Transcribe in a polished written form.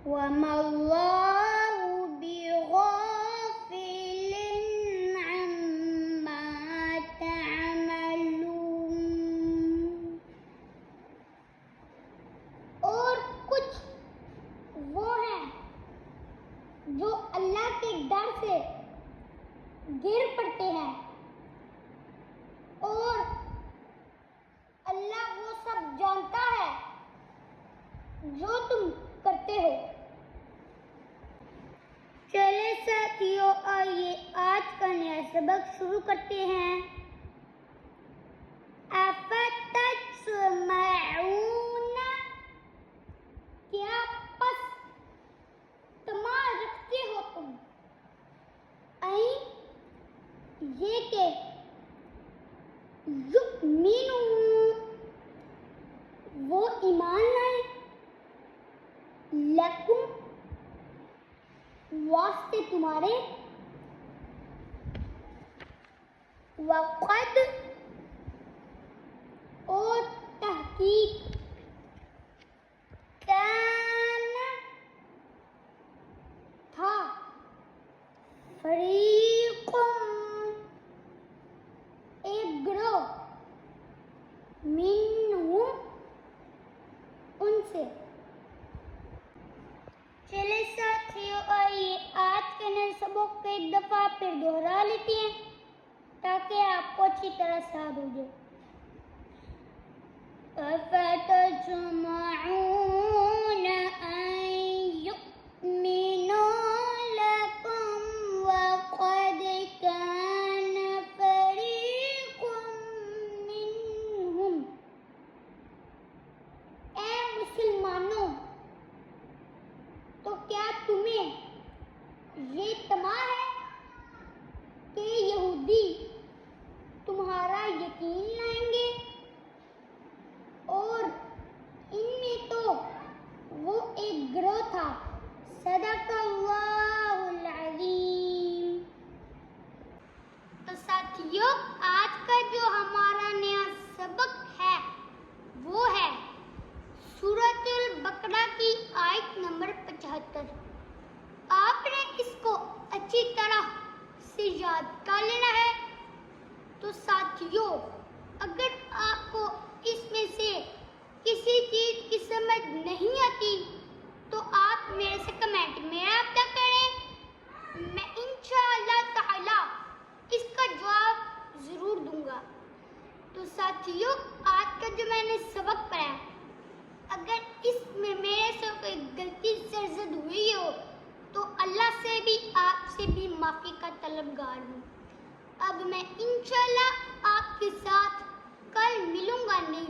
وَمَا اللَّهُ بِغَافِلٍ عَمَّا تَعْمَلُونَ۔ اور کچھ وہ ہیں جو اللہ کے ڈر سے گر پڑتے ہیں، اور اللہ وہ سب جانتا ہے جو تم کرتے ہو۔ چلے ساتھیو، آئیے آج کا نیا سبق شروع کرتے ہیں۔ اَفَتَطْمَعُونَ، کیا پس طمع رکھتے ہو تم، یہ کہ یؤمنوا، وہ ایمان لائیں، لکم، واسطے تمہارے، وقد، اور تحقیق، کان، تھا، فریق، ایک گروہ، منہم، ان سے۔ چلے ساتھیو، آئیے آج کے نئے سبق کو ایک دفعہ پھر دوہرا لیتے ہیں تاکہ آپ کو اچھی طرح یاد ہو جائے۔ اَفَتَطْمَعُونَ أَن يُؤْمِنُوا لَكُمْ وَقَدْ كَانَ فَرِيقٌ مِّنْهُمْ، اے مسلمانوں، تو کیا تمہیں یہ طمع ہے کہ یہودی تمہارا یقین لائیں گے؟ اور ان میں تو وہ ایک گروہ تھا۔ صدق اللہ العظیم۔ تو ساتھیو، آج کا جو ہمارا نیا سبق ہے وہ ہے سورۃ البقرہ کی آیت نمبر 75۔ آپ نے اس کو اچھی طرح سے یاد کر لینا ہے۔ تو ساتھیو، اگر آپ کو اس میں سے کسی چیز کی سمجھ نہیں آتی تو آپ میرے سے کمنٹ میں رابطہ کریں، میں انشاءاللہ تعالی اس کا جواب ضرور دوں گا۔ تو ساتھیو، آج کا جو میں نے سبق پڑھا ہے، اگر اس میں میرے سے کوئی غلطی سرزد ہوئی ہو تو اللہ سے بھی آپ سے بھی معافی کا طلبگار ہوں۔ اب میں انشاءاللہ آپ کے ساتھ کل ملوں گا نئی